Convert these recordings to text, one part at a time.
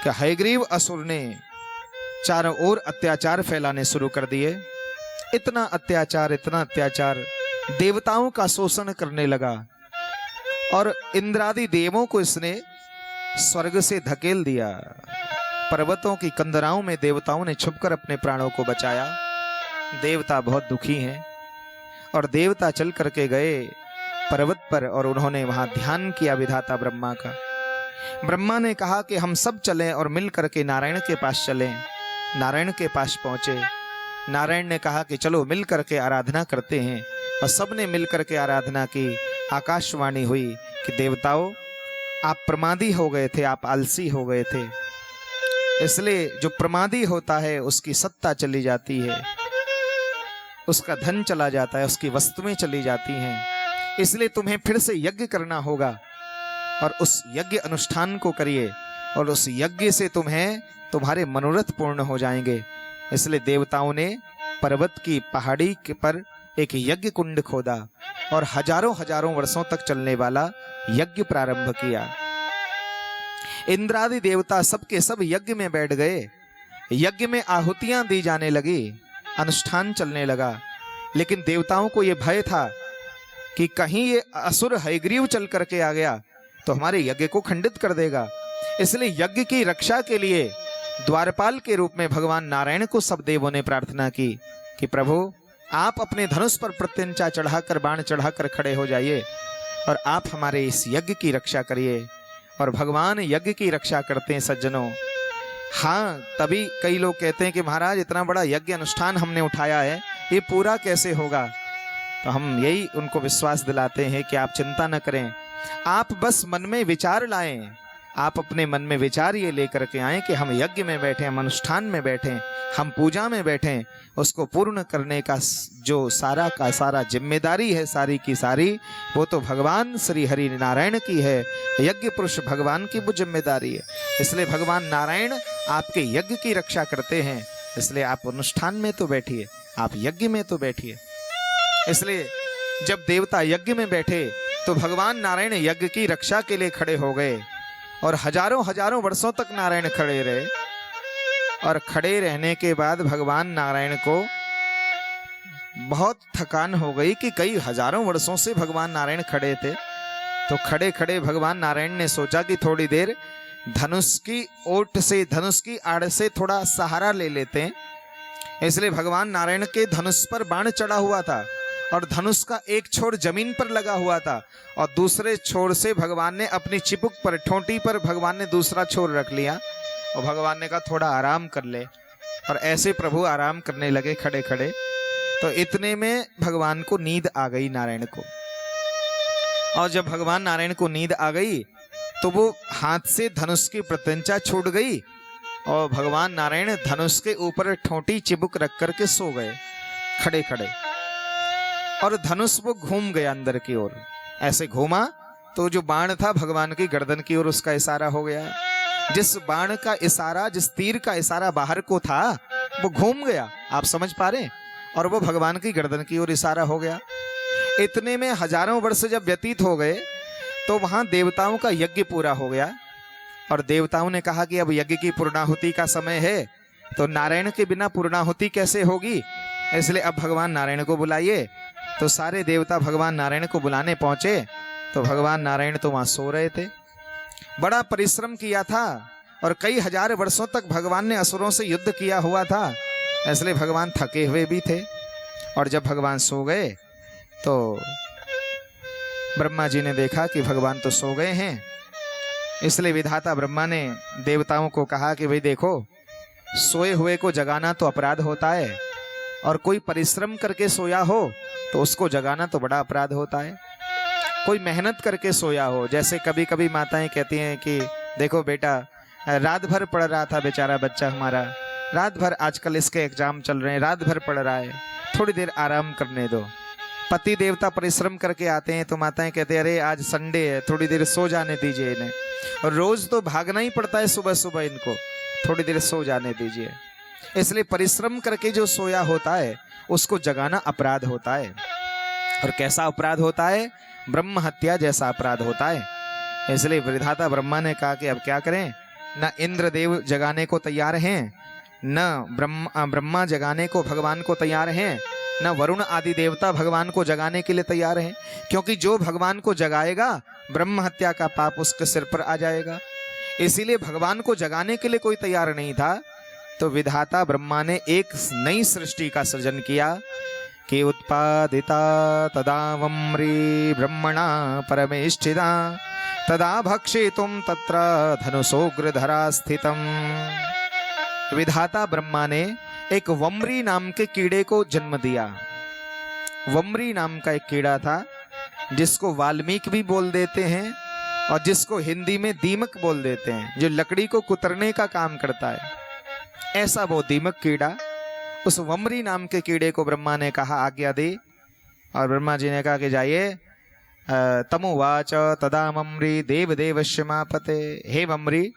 कि हयग्रीव असुर ने चारों ओर अत्याचार फैलाने शुरू कर दिए। इतना अत्याचार, देवताओं का शोषण करने लगा और इंद्रादि देवों को इसने स्वर्ग से धकेल दिया। पर्वतों की कंदराओं में देवताओं ने छुपकर अपने प्राणों को बचाया। देवता बहुत दुखी हैं और देवता चल करके गए पर्वत पर और उन्होंने वहां ध्यान किया विधाता ब्रह्मा का। ब्रह्मा ने कहा कि हम सब चलें और मिल करके नारायण के पास चलें। नारायण के पास पहुंचे। नारायण ने कहा कि चलो मिल करके आराधना करते हैं और सबने मिल करके आराधना की। आकाशवाणी हुई कि देवताओं, आप प्रमादी हो गए थे, आप आलसी हो गए थे, इसलिए जो प्रमादी होता है उसकी सत्ता चली जाती है, उसका धन चला जाता है, उसकी वस्तुएं चली जाती हैं। इसलिए तुम्हें फिर से यज्ञ करना होगा और उस यज्ञ अनुष्ठान को करिए और उस यज्ञ से तुम्हारे मनोरथ पूर्ण हो जाएंगे। इसलिए देवताओं ने पर्वत की पहाड़ी के पर एक यज्ञ कुंड खोदा और हजारों वर्षों तक चलने वाला यज्ञ प्रारंभ किया। इंद्रादि देवता सबके सब यज्ञ में बैठ गए। यज्ञ में आहुतियां दी जाने लगी, अनुष्ठान चलने लगा। लेकिन देवताओं को यह भय था कि कहीं ये असुर हयग्रीव चल करके आ गया तो हमारे यज्ञ को खंडित कर देगा। इसलिए यज्ञ की रक्षा के लिए द्वारपाल के रूप में भगवान नारायण को सब देवों ने प्रार्थना की कि प्रभु, आप अपने धनुष पर प्रत्यंचा चढ़ाकर, बाण चढ़ाकर खड़े हो जाइए और आप हमारे इस यज्ञ की रक्षा करिए। और भगवान यज्ञ की रक्षा करते हैं सज्जनों। हाँ, तभी कई लोग कहते हैं कि महाराज इतना बड़ा यज्ञ अनुष्ठान हमने उठाया है, ये पूरा कैसे होगा? तो हम यही उनको विश्वास दिलाते हैं कि आप चिंता न करें, आप बस मन में विचार लाएं। आप अपने मन में विचार ये लेकर के आए कि हम यज्ञ में बैठे, हम अनुष्ठान में बैठे, हम पूजा में बैठे। उसको पूर्ण करने का जो सारा का सारा जिम्मेदारी है, सारी की सारी, वो तो भगवान श्री हरि नारायण की है। यज्ञ पुरुष भगवान की वो जिम्मेदारी है। इसलिए भगवान नारायण आपके यज्ञ की रक्षा करते हैं। इसलिए आप अनुष्ठान में तो बैठिए, आप यज्ञ में तो बैठिए। इसलिए जब देवता यज्ञ में बैठे तो भगवान नारायण यज्ञ की रक्षा के लिए खड़े हो गए और हजारों वर्षों तक नारायण खड़े रहे। और खड़े रहने के बाद भगवान नारायण को बहुत थकान हो गई कि कई हजारों वर्षों से भगवान नारायण खड़े थे। तो खड़े खड़े भगवान नारायण ने सोचा कि थोड़ी देर धनुष की ओट से, धनुष की आड़ से थोड़ा सहारा ले लेते हैं। इसलिए भगवान नारायण के धनुष पर बाण चढ़ा हुआ था और धनुष का एक छोर जमीन पर लगा हुआ था और दूसरे छोर से भगवान ने अपनी चिपुक पर, ठोंटी पर भगवान ने दूसरा छोर रख लिया और भगवान ने कहा थोड़ा आराम कर ले। और ऐसे प्रभु आराम करने लगे खड़े खड़े। तो इतने में भगवान को नींद आ गई नारायण को। और जब भगवान नारायण को नींद आ गई तो वो हाथ से धनुष की प्रत्यंचा छूट गई और भगवान नारायण धनुष के ऊपर ठोंटी चिबुक रख करके सो गए खड़े खड़े। और धनुष वो घूम गया अंदर की ओर। ऐसे घूमा तो जो बाण था भगवान की गर्दन की ओर उसका इशारा हो गया। जिस बाण का इशारा, जिस तीर का इशारा बाहर को था वो घूम गया, आप समझ पा रहे हैं, और वो भगवान की गर्दन की ओर इशारा हो गया। इतने में हजारों वर्ष जब व्यतीत हो गए तो वहां देवताओं का यज्ञ पूरा हो गया। और देवताओं ने कहा कि अब यज्ञ की पूर्णाहुति का समय है, तो नारायण के बिना पूर्णाहुति कैसे होगी, इसलिए अब भगवान नारायण को बुलाइए। तो सारे देवता भगवान नारायण को बुलाने पहुंचे तो भगवान नारायण तो वहां सो रहे थे। बड़ा परिश्रम किया था और कई हजार वर्षों तक भगवान ने असुरों से युद्ध किया हुआ था, इसलिए भगवान थके हुए भी थे। और जब भगवान सो गए तो ब्रह्मा जी ने देखा कि भगवान तो सो गए हैं। इसलिए विधाता ब्रह्मा ने देवताओं को कहा कि भाई देखो, सोए हुए को जगाना तो अपराध होता है और कोई परिश्रम करके सोया हो तो उसको जगाना तो बड़ा अपराध होता है। कोई मेहनत करके सोया हो, जैसे कभी कभी माताएं कहती हैं कि देखो बेटा, रात भर पढ़ रहा था बेचारा बच्चा हमारा, रात भर, आजकल इसके एग्जाम चल रहे हैं, रात भर पढ़ रहा है, थोड़ी देर आराम करने दो। पति देवता परिश्रम करके आते हैं तो माताएं कहते हैं अरे आज संडे है, थोड़ी देर सो जाने दीजिए इन्हें, और रोज तो भागना ही पड़ता है सुबह सुबह, इनको थोड़ी देर सो जाने दीजिए। इसलिए परिश्रम करके जो सोया होता है उसको जगाना अपराध होता है। और कैसा अपराध होता है? ब्रह्म हत्या जैसा अपराध होता है। इसलिए विधाता ब्रह्मा ने कहा कि अब क्या करें, न इंद्रदेव जगाने को तैयार हैं, न ब्रह्मा जगाने को भगवान को तैयार हैं, न वरुण आदि देवता भगवान को जगाने के लिए तैयार हैं, क्योंकि जो भगवान को जगाएगा ब्रह्म हत्या का पाप उसके सिर पर आ जाएगा। इसीलिए भगवान को जगाने के लिए कोई तैयार नहीं था। तो विधाता ब्रह्मा ने एक नई सृष्टि का सृजन किया कि उत्पादिता तदा वम्री ब्रह्मणा परमेष्ठिता तदा भक्षितुम तत्र धनुषोग्रधरा स्थितम। विधाता ब्रह्मा ने एक वम्री नाम के कीड़े को जन्म दिया। वम्री नाम का एक कीड़ा था जिसको वाल्मीकि भी बोल देते हैं और जिसको हिंदी में दीमक बोल देते हैं, जो लकड़ी को कुतरने का काम करता है। ऐसा वो दीमक कीड़ा, उस वम्री नाम के कीड़े को ब्रह्मा ने कहा आज्ञा दे, और ब्रह्मा जी ने कहा कि जाइए। तमुवाच तदा वम्री देवदेवस्य मापते, हे वम्री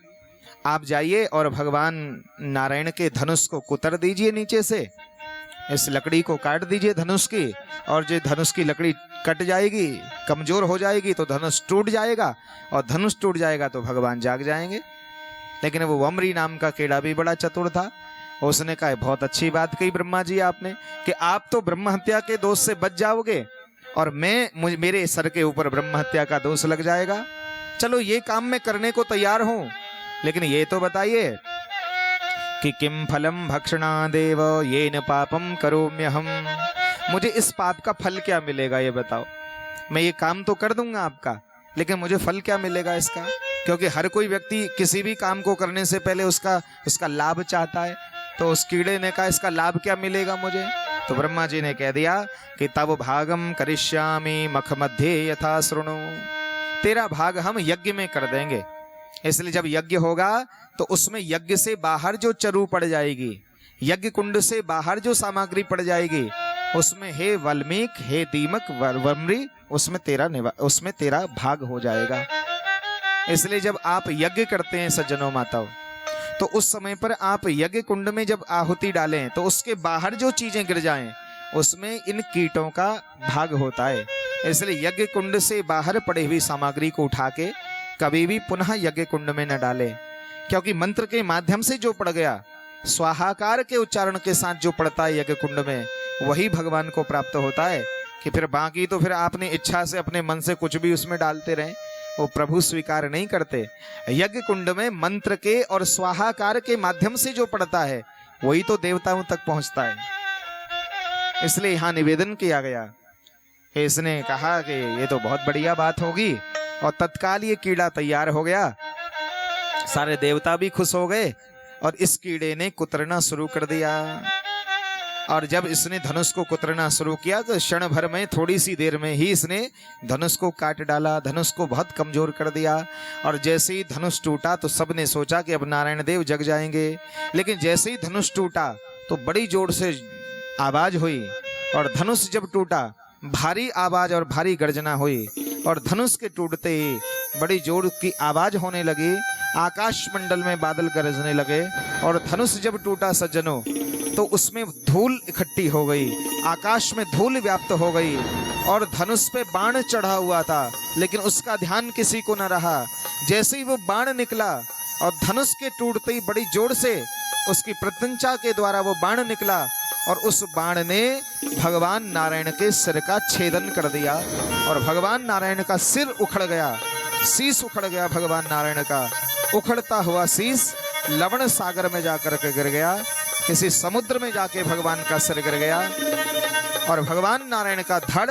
आप जाइए और भगवान नारायण के धनुष को कुतर दीजिए, नीचे से इस लकड़ी को काट दीजिए धनुष की, और जो धनुष की लकड़ी कट जाएगी, कमजोर हो जाएगी तो धनुष टूट जाएगा, और धनुष टूट जाएगा तो भगवान जाग जाएंगे। लेकिन वो वम्री नाम का कीड़ा भी बड़ा चतुर था। उसने कहा बहुत अच्छी बात कही ब्रह्मा जी आपने कि आप तो ब्रह्म हत्या के दोष से बच जाओगे और मेरे सर के ऊपर ब्रह्म हत्या का दोष लग जाएगा। चलो ये काम मैं करने को तैयार हूं, लेकिन ये तो बताइए कि किम फलम भक्षणादेव येन पापम करोम्यहम, मुझे इस पाप का फल क्या मिलेगा ये बताओ। मैं ये काम तो कर दूंगा आपका, लेकिन मुझे फल क्या मिलेगा इसका? क्योंकि हर कोई व्यक्ति किसी भी काम को करने से पहले उसका लाभ चाहता है। तो उस कीड़े ने कहा इसका लाभ क्या मिलेगा मुझे? तो ब्रह्मा जी ने कह दिया कि तब भागम करिष्यामि मख मध्ये यथा शृणु, तेरा भाग हम यज्ञ में कर देंगे। इसलिए जब यज्ञ होगा तो उसमें यज्ञ से बाहर जो चरु पड़ जाएगी, यज्ञ कुंड से बाहर जो सामग्री पड़ जाएगी, उसमें हे वाल्मीकि, हे दीमक, वम्री, उसमें तेरा भाग हो जाएगा। इसलिए जब आप यज्ञ करते हैं सज्जनों माताओं, तो उस समय पर आप यज्ञ कुंड में जब आहुति डालें तो उसके बाहर जो चीजें गिर जाएं उसमें इन कीटों का भाग होता है। इसलिए यज्ञ कुंड से बाहर पड़ी हुई सामग्री को उठा के कभी भी पुनः यज्ञ कुंड में न डालें, क्योंकि मंत्र के माध्यम से जो पड़ गया, स्वाहाकार के उच्चारण के साथ जो पड़ता है यज्ञ कुंड में, वही भगवान को प्राप्त होता है। कि फिर बाकी तो फिर आपने इच्छा से अपने मन से कुछ भी उसमें डालते रहें, वो प्रभु स्वीकार नहीं करते। यज्ञ कुंड में मंत्र के और स्वाहाकार के माध्यम से जो पड़ता है वही तो देवताओं तक पहुंचता है। इसलिए यहां निवेदन किया गया। इसने कहा कि ये तो बहुत बढ़िया बात होगी, और तत्काल ये कीड़ा तैयार हो गया। सारे देवता भी खुश हो गए और इस कीड़े ने कुतरना शुरू कर दिया। और जब इसने धनुष को कुतरना शुरू किया तो क्षण भर में, थोड़ी सी देर में ही इसने धनुष को काट डाला, धनुष को बहुत कमजोर कर दिया। और जैसे ही धनुष टूटा तो सबने सोचा कि अब नारायण देव जग जाएंगे। लेकिन जैसे ही धनुष टूटा तो बड़ी जोर से आवाज हुई, और धनुष जब टूटा भारी आवाज और भारी गर्जना हुई, और धनुष के टूटते ही बड़ी जोर की आवाज होने लगी। आकाश मंडल में बादल गरजने लगे, और धनुष जब टूटा सज्जनों तो उसमें धूल इकट्ठी हो गई, आकाश में धूल व्याप्त हो गई, और धनुष पे बाण चढ़ा हुआ था लेकिन उसका ध्यान किसी को न रहा। जैसे ही वो बाण निकला और धनुष के टूटते ही बड़ी जोर से उसकी प्रत्यंचा के द्वारा वो बाण निकला, और उस बाण ने भगवान नारायण के सिर का छेदन कर दिया, और भगवान नारायण का सिर उखड़ गया, शीश उखड़ गया। भगवान नारायण का उखड़ता हुआ शीश लवण सागर में जाकर के गिर गया, किसी समुद्र में जाके भगवान का सिर गिर गया, और भगवान नारायण का धड़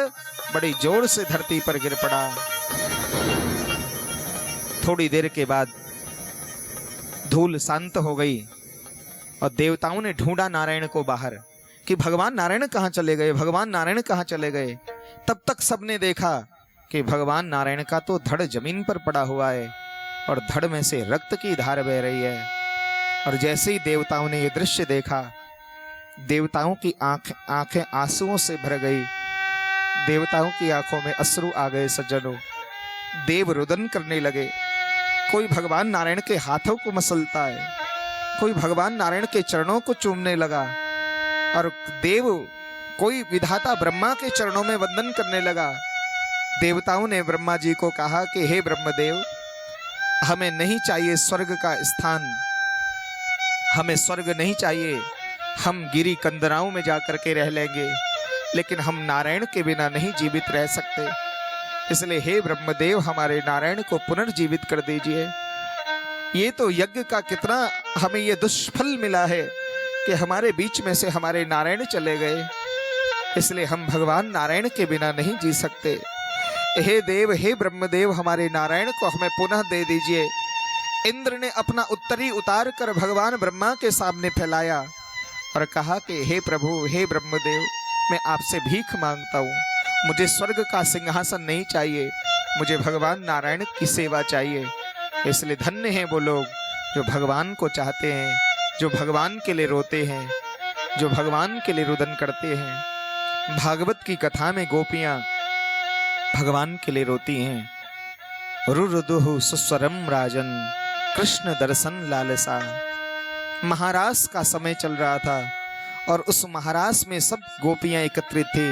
बड़ी जोर से धरती पर गिर पड़ा। थोड़ी देर के बाद धूल शांत हो गई, और देवताओं ने ढूंढा नारायण को बाहर कि भगवान नारायण कहाँ चले गए, भगवान नारायण कहाँ चले गए। तब तक सबने देखा कि भगवान नारायण का तो धड़ जमीन पर पड़ा हुआ है, और धड़ में से रक्त की धार बह रही है। और जैसे ही देवताओं ने ये दृश्य देखा, देवताओं की आंखें आंसुओं से भर गई, देवताओं की आंखों में अश्रु आ गए सज्जनों। देव रुदन करने लगे। कोई भगवान नारायण के हाथों को मसलता है, कोई भगवान नारायण के चरणों को चूमने लगा, और देव कोई विधाता ब्रह्मा के चरणों में वंदन करने लगा। देवताओं ने ब्रह्मा जी को कहा कि हे ब्रह्मदेव, हमें नहीं चाहिए स्वर्ग का स्थान, हमें स्वर्ग नहीं चाहिए, हम गिरी कंदराओं में जाकर के रह लेंगे, लेकिन हम नारायण के बिना नहीं जीवित रह सकते। इसलिए हे ब्रह्मदेव, हमारे नारायण को पुनर्जीवित कर दीजिए। ये तो यज्ञ का कितना हमें ये दुष्फल मिला है कि हमारे बीच में से हमारे नारायण चले गए, इसलिए हम भगवान नारायण के बिना नहीं जी सकते। हे देव, हे ब्रह्मदेव, हमारे नारायण को हमें पुनः दे दीजिए। इंद्र ने अपना उत्तरी उतार कर भगवान ब्रह्मा के सामने फैलाया और कहा कि हे प्रभु, हे ब्रह्मदेव, मैं आपसे भीख मांगता हूँ, मुझे स्वर्ग का सिंहासन नहीं चाहिए, मुझे भगवान नारायण की सेवा चाहिए। इसलिए धन्य हैं वो लोग जो भगवान को चाहते हैं, जो भगवान के लिए रोते हैं, जो भगवान के लिए रुदन करते हैं। भागवत की कथा में गोपियां भगवान के लिए रोती हैं। रुरुदुहु सुस्वरम राजन कृष्ण दर्शन लालसा। महारास का समय चल रहा था और उस महारास में सब गोपियां एकत्रित थी।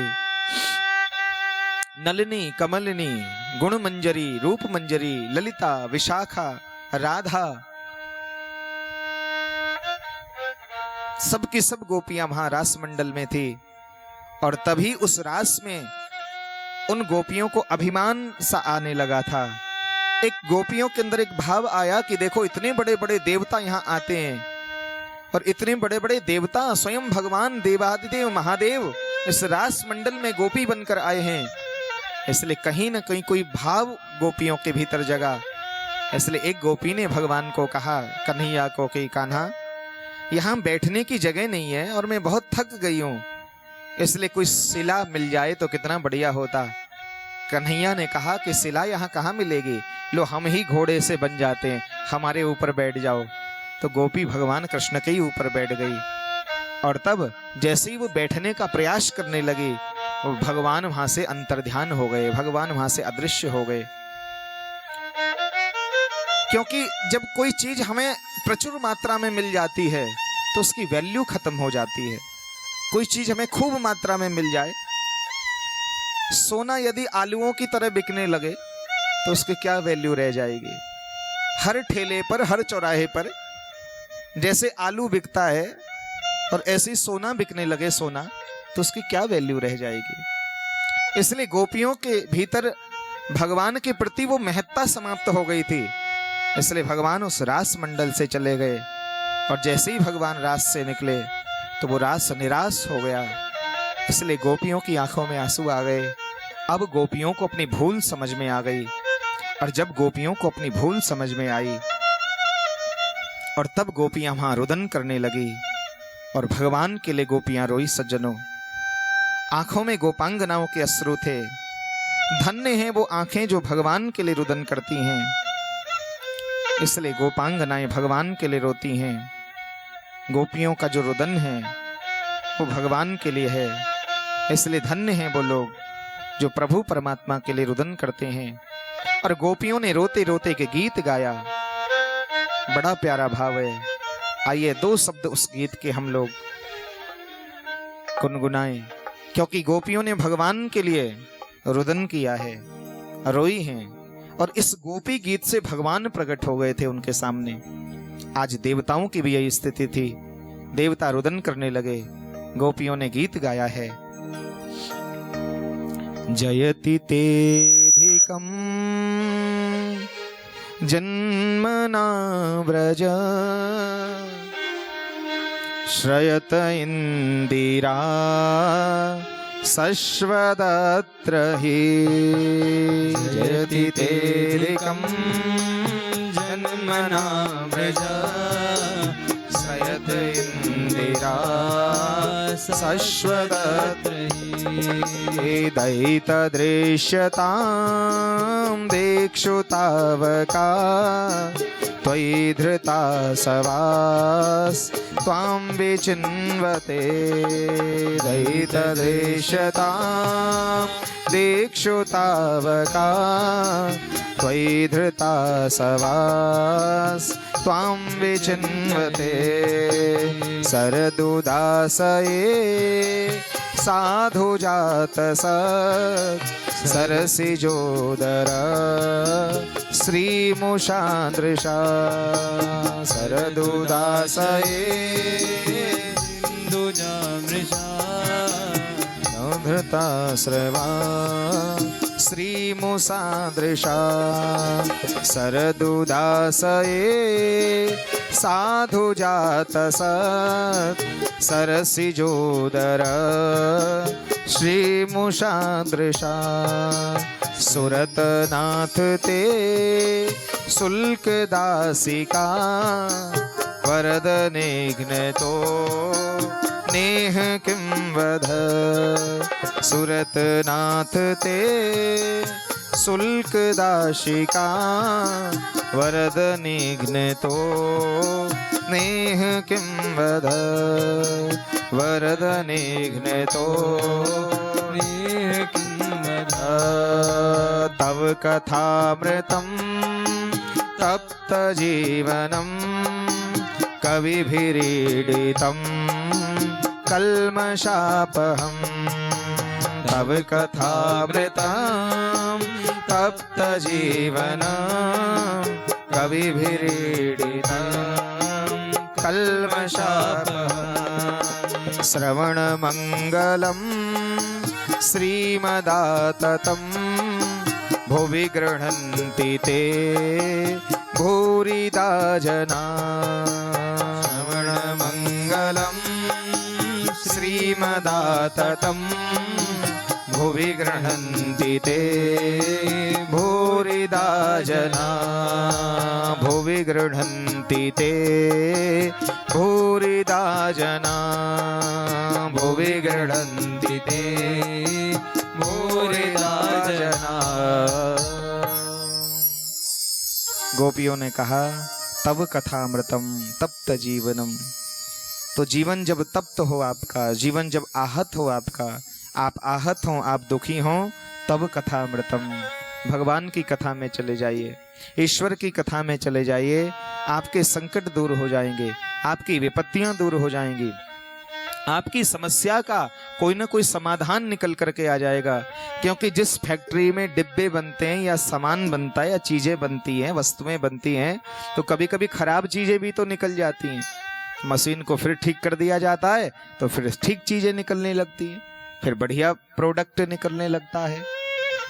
नलिनी, कमलिनी, गुणमंजरी, रूपमंजरी, ललिता, विशाखा, राधा, सबकी सब गोपियां वहां रास मंडल में थी। और तभी उस रास में उन गोपियों को अभिमान सा आने लगा था। एक गोपियों के अंदर एक भाव आया कि देखो, इतने बड़े बड़े देवता यहाँ आते हैं और इतने बड़े बड़े देवता स्वयं भगवान देवादिदेव महादेव इस रास मंडल में गोपी बनकर आए हैं। इसलिए कहीं ना कहीं कोई भाव गोपियों के भीतर जगा। इसलिए एक गोपी ने भगवान को कहा, कन्हैया को, कि कान्हा, यहाँ बैठने की जगह नहीं है और मैं बहुत थक गई हूँ, इसलिए कोई शिला मिल जाए तो कितना बढ़िया होता। कन्हैया ने कहा कि शिला यहाँ कहाँ मिलेगी, लो हम ही घोड़े से बन जाते हैं, हमारे ऊपर बैठ जाओ। तो गोपी भगवान कृष्ण के ही ऊपर बैठ गई और तब जैसे ही वो बैठने का प्रयास करने लगी, वो भगवान वहां से अंतर्ध्यान हो गए, भगवान वहां से अदृश्य हो गए। क्योंकि जब कोई चीज हमें प्रचुर मात्रा में मिल जाती है तो उसकी वैल्यू खत्म हो जाती है। कोई चीज हमें खूब मात्रा में मिल जाए, सोना यदि आलूओं की तरह बिकने लगे तो उसकी क्या वैल्यू रह जाएगी। हर ठेले पर, हर चौराहे पर जैसे आलू बिकता है और ऐसे ही सोना बिकने लगे, सोना, तो उसकी क्या वैल्यू रह जाएगी। इसलिए गोपियों के भीतर भगवान के प्रति वो महत्ता समाप्त हो गई थी। इसलिए भगवान उस रास मंडल से चले गए और जैसे ही भगवान रास से निकले तो वो रास निराश हो गया। इसलिए गोपियों की आंखों में आंसू आ गए। अब गोपियों को अपनी भूल समझ में आ गई और जब गोपियों को अपनी भूल समझ में आई और तब गोपियां वहां रुदन करने लगी और भगवान के लिए गोपियां रोई। सज्जनों, आंखों में गोपांगनाओं के अश्रु थे। धन्य हैं वो आंखें जो भगवान के लिए रुदन करती हैं। इसलिए गोपांगनाएं भगवान के लिए रोती हैं। गोपियों का जो रुदन है वो भगवान के लिए है। इसलिए धन्य हैं वो लोग जो प्रभु परमात्मा के लिए रुदन करते हैं। और गोपियों ने रोते रोते के गीत गाया, बड़ा प्यारा भाव है। आइए दो शब्द उस गीत के हम लोग गुनगुनाएं, क्योंकि गोपियों ने भगवान के लिए रुदन किया है, रोई हैं और इस गोपी गीत से भगवान प्रकट हो गए थे उनके सामने। आज देवताओं की भी यही स्थिति थी, देवता रुदन करने लगे, गोपियों ने गीत गाया है। जयति तेधिकं जन्मना व्रज श्रयत इंदिरा शश्वदत्र हि। जयति तेधिकं जन्मना व्रज श्रयत इंदिरा शश्वदत्र हि। दयितदृश्यतां दिक्षु तावका त्वयि धृता सवास त्वां विचिन्वते। दयितदृश्यतां दिक्षु तावका त्वयि धृता सवास त्वां विचिन्वते। सरदुदासये साधु जात सत् सरसिजोदर श्रीमुषादृशा सरदुदासये धृता श्रवा श्रीमुषादृशा सरदुदासये साधुजातसत् सरसिजोदर श्रीमुषादृशा सुरतनाथ ते शुल्कदासिका वरदनिघ्नतो नेह किं वद सुरतनाथ ते शुल्कदासिका वरदनिघ्नतो नेह किं वद वरदनिघ्नतो नेह किं वद तव कथामृतं तप्तजीवनं कविभिरीडितं कल्मषापहं तव कथामृतं तप्तजीवनं कविभिरीडितं कल्मषापहं श्रवणमङ्गलं श्रीमदाततं भुवि गृह्णन्ति ते भूरिदा जना श्रवणमङ्गलं श्रीमदाततं भुवि गृह्णन्ति ते भूरिदा जना भुवि गृह्णन्ति ते भूरिदा जना भुवि गृह्णन्ति ते भूरिदा जना। गोपियों ने कहा तब कथामृतम तप्त जीवनम, तो जीवन जब तप्त हो आपका, जीवन जब आहत हो आपका, आप आहत हो, आप दुखी हो, तब कथामृतम, भगवान की कथा में चले जाइए, ईश्वर की कथा में चले जाइए, आपके संकट दूर हो जाएंगे, आपकी विपत्तियां दूर हो जाएंगी, आपकी समस्या का कोई ना कोई समाधान निकल करके आ जाएगा। क्योंकि जिस फैक्ट्री में डिब्बे बनते हैं या सामान बनता है या चीजें बनती हैं, वस्तुएं बनती हैं, तो कभी कभी खराब चीजें भी तो निकल जाती हैं। मशीन को फिर ठीक कर दिया जाता है तो फिर ठीक चीजें निकलने लगती हैं, फिर बढ़िया प्रोडक्ट निकलने लगता है।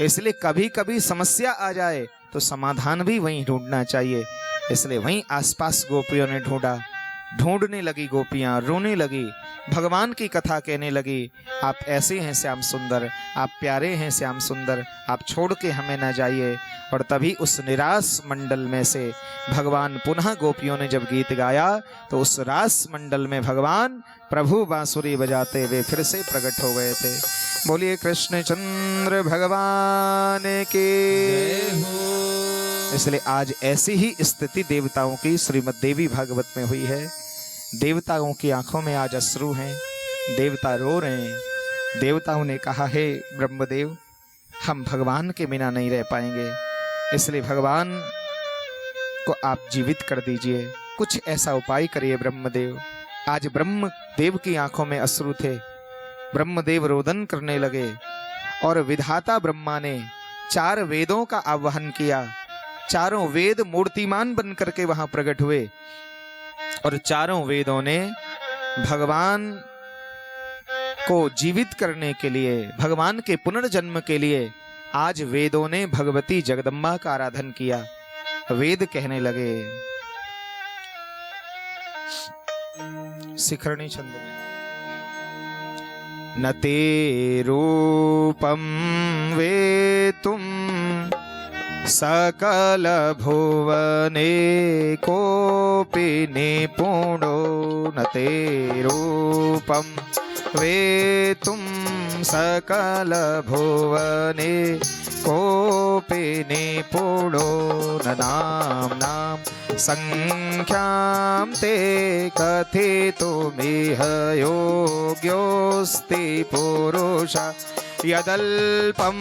इसलिए कभी कभी समस्या आ जाए तो समाधान भी वहीं ढूंढना चाहिए। इसलिए वहीं आसपास गोपियों ने ढूंढा, ढूंढने लगी गोपियां, रोने लगी, भगवान की कथा कहने लगी, आप ऐसे हैं श्याम सुंदर, आप प्यारे हैं श्याम सुंदर, आप छोड़ के हमें न जाइए। और तभी उस निराश मंडल में से भगवान पुनः, गोपियों ने जब गीत गाया तो उस रास मंडल में भगवान प्रभु बांसुरी बजाते हुए फिर से प्रकट हो गए थे। बोलिए कृष्णचंद्र भगवान के। इसलिए आज ऐसी ही स्थिति देवताओं की श्रीमद् देवी भागवत में हुई है। देवताओं की आंखों में आज अश्रु हैं, देवता रो रहे हैं। देवताओं ने कहा है ब्रह्मदेव, हम भगवान के बिना नहीं रह पाएंगे, इसलिए भगवान को आप जीवित कर दीजिए, कुछ ऐसा उपाय करिए ब्रह्मदेव। आज ब्रह्मदेव की आंखों में अश्रु थे, ब्रह्मदेव रोदन करने लगे और विधाता ब्रह्मा ने 4 वेदों का आह्वान किया। चारों वेद मूर्तिमान बन करके वहां प्रकट हुए और चारों वेदों ने भगवान को जीवित करने के लिए, भगवान के पुनर्जन्म के लिए आज वेदों ने भगवती जगदम्बा का आराधन किया। वेद कहने लगे, शिखरणी छंद में, न ते रूपम वेतुम सकल भुवने कोपि निपुणो, न ते रूपम वेतुम सकल भुवने कोपि निपुणो, न नाम्नां संख्यां ते कथितुमिह योग्योऽस्ति पुरुष, यदल्पं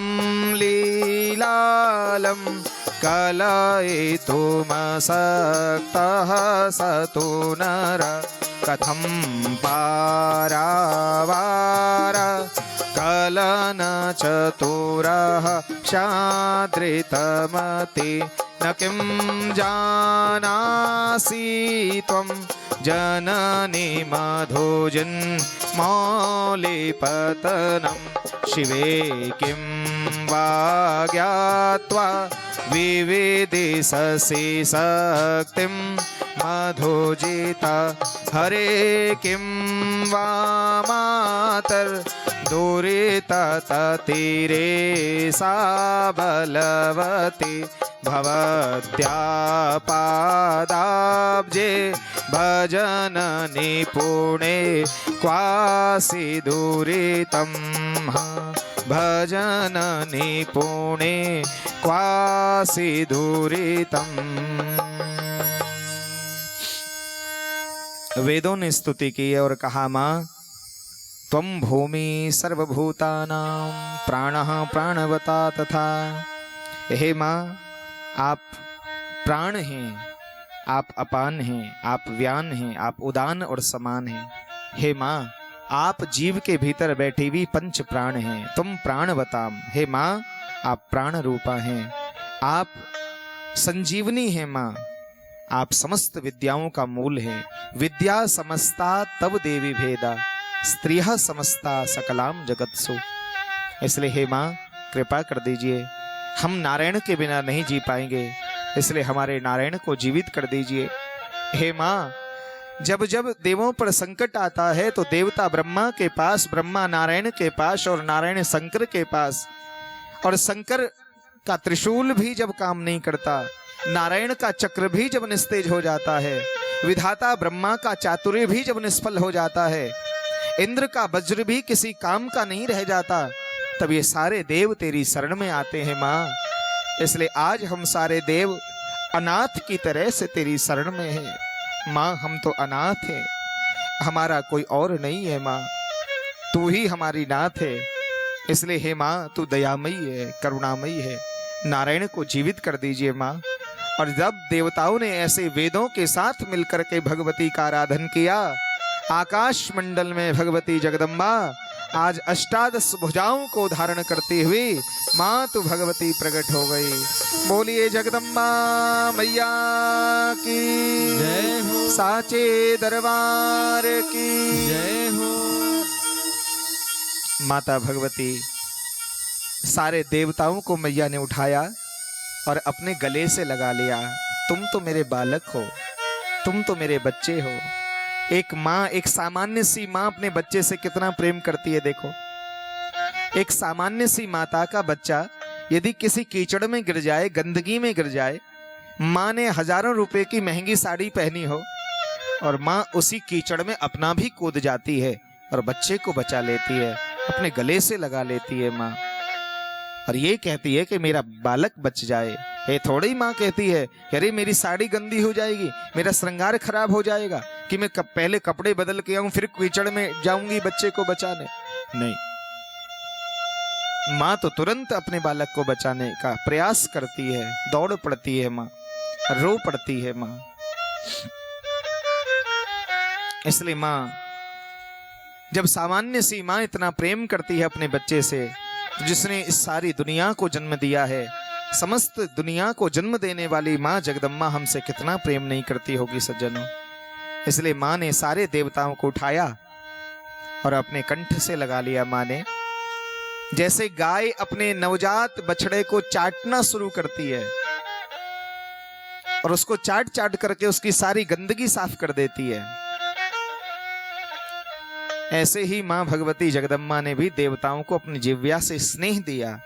लीलालं कलयितुमशक्तः स तु नर, कथं पारावार कलयितुमशक्तः चलन चतुरः शाद्रितमति न किं जानासि त्वं जननी मधुजन्मौलिपतनं शिवे किं वा ज्ञात्वा विविदिशसि शक्तिं मधुजिता हरे किं वा मातर्दुरिततीरे सा बलवती भवत्या पादाब्जे भजन निपुणे क्वासि दुरितं भजन निपुणे क्वासि दुरितम्। वेदों ने स्तुति की और कहा माँ त्वं भूमि सर्वभूतानां प्राणः प्राणवता तथा। हे माँ आप प्राण हैं, आप अपान हैं, आप व्यान हैं, आप उदान और समान हैं। हे माँ आप जीव के भीतर बैठी हुई पंच प्राण हैं, तुम प्राणवताम। हे माँ आप प्राण रूपा हैं, आप संजीवनी हैं माँ, आप समस्त विद्याओं का मूल है। विद्या समस्ता तव देवी भेदा स्त्रियः समस्ता सकलाम जगत्सु। इसलिए हे माँ कृपा कर दीजिए, हम नारायण के बिना नहीं जी पाएंगे, इसलिए हमारे नारायण को जीवित कर दीजिए। हे माँ जब जब देवों पर संकट आता है तो देवता ब्रह्मा के पास, ब्रह्मा नारायण के पास और नारायण शंकर के पास, और शंकर का त्रिशूल भी जब काम नहीं करता, नारायण का चक्र भी जब निस्तेज हो जाता है, विधाता ब्रह्मा का चातुर्य भी जब निष्फल हो जाता है, इंद्र का वज्र भी किसी काम का नहीं रह जाता, तब ये सारे देव तेरी शरण में आते हैं माँ। इसलिए आज हम सारे देव अनाथ की तरह से तेरी शरण में हैं माँ। हम तो अनाथ हैं, हमारा कोई और नहीं है माँ, तू ही हमारी नाथ है। इसलिए हे माँ तू दयामयी है, करुणामयी है, नारायण को जीवित कर दीजिए माँ। और जब देवताओं ने ऐसे वेदों के साथ मिलकर के भगवती का आराधन किया, आकाश मंडल में भगवती जगदम्बा आज अष्टादश भुजाओं को धारण करते हुए माँ तू भगवती प्रकट हो गई। बोलिए जगदम्बा मैया की जय हो, साचे दरबार की जय हो। माता भगवती सारे देवताओं को मैया ने उठाया और अपने गले से लगा लिया। तुम तो मेरे बालक हो, तुम तो मेरे बच्चे हो। एक माँ, एक सामान्य सी माँ अपने बच्चे से कितना प्रेम करती है देखो। एक सामान्य सी माता का बच्चा यदि किसी कीचड़ में गिर जाए, गंदगी में गिर जाए, माँ ने हजारों रुपए की महंगी साड़ी पहनी हो और माँ उसी कीचड़ में अपना भी कूद जाती है और बच्चे को बचा लेती है, अपने गले से लगा लेती है माँ, और ये कहती है कि मेरा बालक बच जाए। ये थोड़ी माँ कहती है अरे मेरी साड़ी गंदी हो जाएगी, मेरा श्रृंगार खराब हो जाएगा कि मैं पहले कपड़े बदल के आऊं फिर कीचड़ में जाऊंगी बच्चे को बचाने। नहीं, माँ तो तुरंत अपने बालक को बचाने का प्रयास करती है, दौड़ पड़ती है माँ, रो पड़ती है माँ। इसलिए माँ जब सामान्य सी माँ इतना प्रेम करती है अपने बच्चे से, तो जिसने इस सारी दुनिया को जन्म दिया है, समस्त दुनिया को जन्म देने वाली माँ जगदम्बा हमसे कितना प्रेम नहीं करती होगी सज्जनों। इसलिए माँ ने सारे देवताओं को उठाया और अपने कंठ से लगा लिया। माँ ने जैसे गाय अपने नवजात बछड़े को चाटना शुरू करती है और उसको चाट चाट करके उसकी सारी गंदगी साफ कर देती है, ऐसे ही मां भगवती जगदम्बा ने भी देवताओं को अपनी जिह्वा से स्नेह दिया,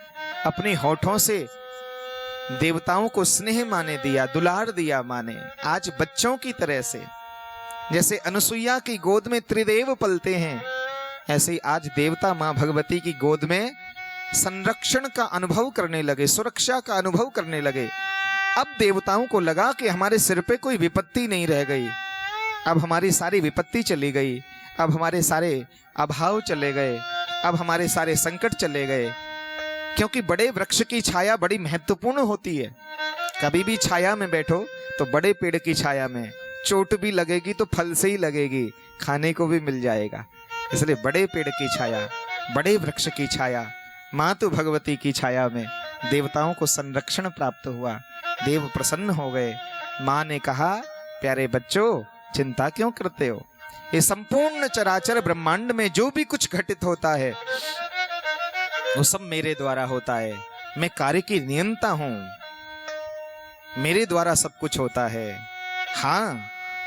अपने होठों से देवताओं को स्नेह मां ने दिया, दुलार दिया मां ने। आज बच्चों की तरह से जैसे अनुसुईया की गोद में त्रिदेव पलते हैं, ऐसे ही आज देवता मां भगवती की गोद में संरक्षण का अनुभव करने लगे, सुरक्षा का अनुभव करने लगे। अब देवताओं को लगा कि हमारे सिर पे कोई विपत्ति नहीं रह गई, अब हमारी सारी विपत्ति चली गई, अब हमारे सारे अभाव चले गए, अब हमारे सारे संकट चले गए। क्योंकि बड़े वृक्ष की छाया बड़ी महत्वपूर्ण होती है। कभी भी छाया में बैठो तो बड़े पेड़ की छाया में, चोट भी लगेगी तो फल से ही लगेगी, खाने को भी मिल जाएगा। इसलिए बड़े पेड़ की छाया, बड़े वृक्ष की छाया, मातु भगवती की छाया में देवताओं को संरक्षण प्राप्त हुआ। देव प्रसन्न हो गए। माँ ने कहा, प्यारे बच्चों, चिंता क्यों करते हो? ये संपूर्ण चराचर ब्रह्मांड में जो भी कुछ घटित होता है वो सब मेरे द्वारा होता है। मैं कार्य की नियंता हूं, मेरे द्वारा सब कुछ होता है। हाँ,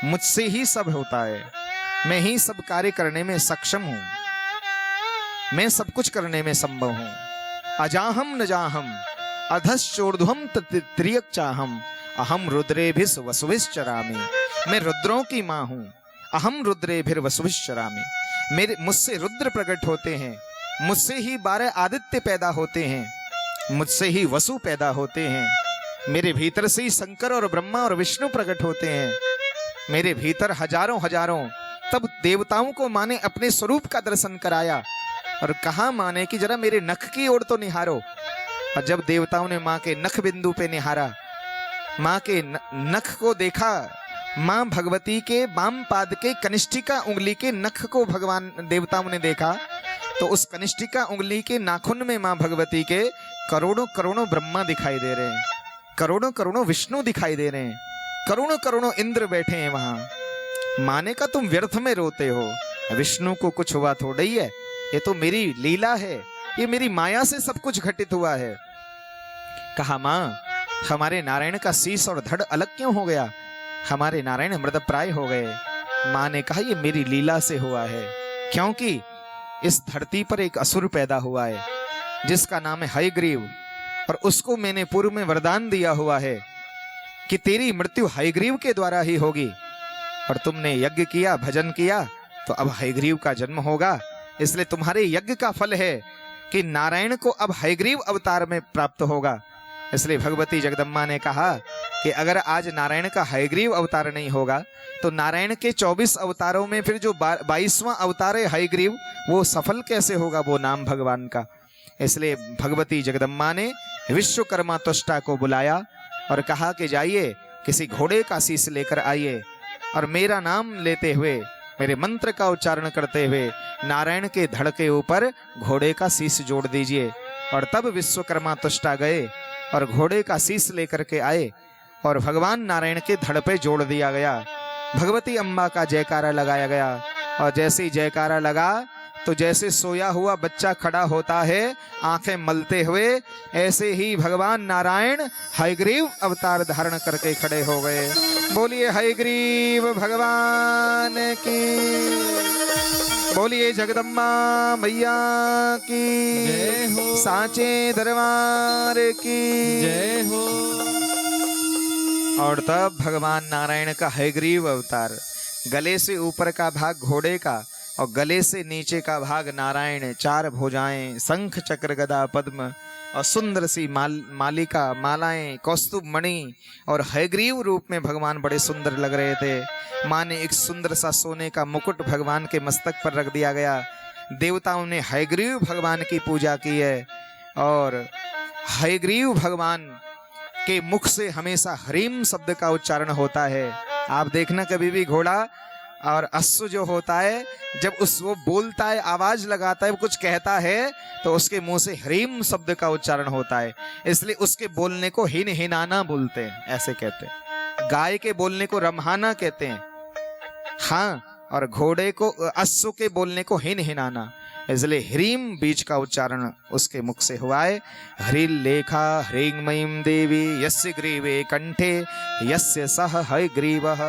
मुझसे ही सब होता है। मैं ही सब कार्य करने में सक्षम हूं, मैं सब कुछ करने में संभव हूं। अजाहम न जाहम अधश्चोर्ध्वम त्रियक चाहम अहम रुद्रेभिस वसुभिश्चरामि। मैं रुद्रों की माँ हूं। अहम रुद्रेभिर वसुभिश्चरामि। मेरे मुझसे रुद्र प्रकट होते हैं, मुझसे ही 12 आदित्य पैदा होते हैं, मुझसे ही वसु पैदा होते हैं। मेरे भीतर से ही शंकर और ब्रह्मा और विष्णु प्रकट होते हैं। मेरे भीतर हजारों हजारों। तब देवताओं को माँ ने अपने स्वरूप का दर्शन कराया और कहा माँ ने कि जरा मेरे नख की ओर तो निहारो। और जब देवताओं ने माँ के नख बिंदु पे निहारा, माँ के नख को देखा, माँ भगवती के वाम पाद के कनिष्ठिका उंगली के नख को भगवान देवताओं ने देखा, तो उस कनिष्ठिका उंगली के नाखून में माँ भगवती के करोड़ों करोड़ों ब्रह्मा दिखाई दे रहे हैं, करोड़ों करोड़ों विष्णु दिखाई दे रहे हैं, करोड़ों करोड़ों इंद्र बैठे हैं वहां। माँ ने कहा, तुम व्यर्थ में रोते हो, विष्णु को कुछ हुआ थोड़ा ही है, ये तो मेरी लीला है, ये मेरी माया से सब कुछ घटित हुआ है। कहा, माँ, हमारे नारायण का शीश और धड़ अलग क्यों हो गया? हमारे नारायण मृतप्राय हो गए। माँ ने कहा, ये मेरी लीला से हुआ है, क्योंकि इस धरती पर एक असुर पैदा हुआ है जिसका नाम है हयग्रीव, और उसको मैंने पूर्व में वरदान दिया हुआ है कि तेरी मृत्यु हयग्रीव के द्वारा ही होगी। और तुमने यज्ञ किया, भजन किया, तो अब हयग्रीव का जन्म होगा। इसलिए तुम्हारे यज्ञ का फल है कि नारायण को अब हयग्रीव अवतार में प्राप्त होगा। इसलिए भगवती जगदम्बा ने कहा कि अगर आज नारायण का हयग्रीव अवतार नहीं होगा तो नारायण के 24 अवतारों में फिर जो 22वां अवतार है हयग्रीव, वो सफल कैसे होगा, वो नाम भगवान का। इसलिए भगवती जगदम्बा ने विश्वकर्मा त्वष्टा को बुलाया और कहा कि जाइए किसी घोड़े का शीश लेकर आइए और मेरा नाम लेते हुए, मेरे मंत्र का उच्चारण करते हुए नारायण के धड़ के ऊपर घोड़े का शीश जोड़ दीजिए। और तब विश्वकर्मा त्वष्टा गए और घोड़े का शीश लेकर के आए और भगवान नारायण के धड़ पे जोड़ दिया गया। भगवती अम्बा का जयकारा लगाया गया और जैसे ही जयकारा लगा तो जैसे सोया हुआ बच्चा खड़ा होता है आंखें मलते हुए, ऐसे ही भगवान नारायण हयग्रीव अवतार धारण करके खड़े हो गए। बोलिए हयग्रीव भगवान की, बोलिए जगदम्बा मैया की जय हो, सांचे दरबार की जय हो। और तब भगवान नारायण का हयग्रीव अवतार, गले से ऊपर का भाग घोड़े का और गले से नीचे का भाग नारायण, 4 भुजाएं, शंख चक्र गदा पद्म और सुंदर सी मालिका, मालाएं, कौस्तुभ मणि और हयग्रीव रूप में भगवान बड़े सुंदर लग रहे थे। माँ ने एक सुंदर सा सोने का मुकुट भगवान के मस्तक पर रख दिया गया। देवताओं ने हयग्रीव भगवान की पूजा की है और हयग्रीव भगवान के मुख से हमेशा ह्रीम शब्द का उच्चारण होता है। आप देखना कभी भी घोड़ा और अश्व जो होता है, जब वो बोलता है, आवाज लगाता है, वो कुछ कहता है, तो उसके मुंह से ह्रीम शब्द का उच्चारण होता है। इसलिए उसके बोलने को हिन हिनाना बोलते हैं, ऐसे कहते हैं। गाय के बोलने को रम्हाना कहते हैं, हाँ, और घोड़े को, अश्व के बोलने को हिन हिनाना। इसलिए ह्रीम बीज का उच्चारण उसके मुख से हुआ है। ह्रील लेखा ह्रींमयीं देवी यस्य ग्रीवे कंठे यस्य सह हयग्रीवः।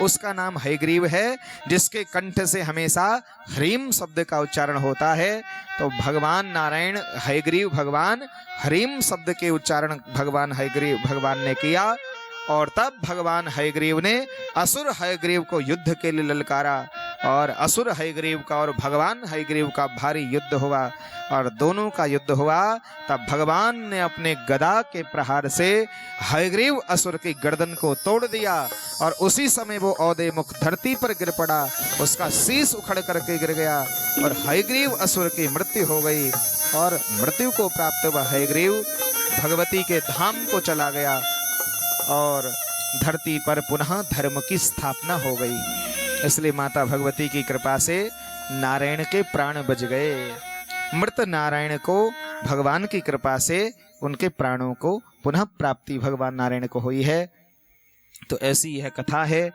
उसका नाम हयग्रीव है जिसके कंठ से हमेशा ह्रीम शब्द का उच्चारण होता है। तो भगवान नारायण हयग्रीव भगवान, ह्रीम शब्द के उच्चारण भगवान हयग्रीव भगवान ने किया। और तब भगवान हयग्रीव ने असुर हयग्रीव को युद्ध के लिए ललकारा और असुर हयग्रीव का और भगवान हयग्रीव का भारी युद्ध हुआ। और दोनों का युद्ध हुआ तब भगवान ने अपने गदा के प्रहार से हयग्रीव असुर की गर्दन को तोड़ दिया और उसी समय वो औदे मुख धरती पर गिर पड़ा, उसका शीश उखड़ करके गिर गया और हयग्रीव असुर की मृत्यु हो गई। और मृत्यु को प्राप्त हुआ हयग्रीव भगवती के धाम को चला गया और धरती पर पुनः धर्म की स्थापना हो गई। इसलिए माता भगवती की कृपा से नारायण के प्राण बच गए। मृत नारायण को भगवान की कृपा से उनके प्राणों को पुनः प्राप्ति भगवान नारायण को हुई है। तो ऐसी यह कथा है।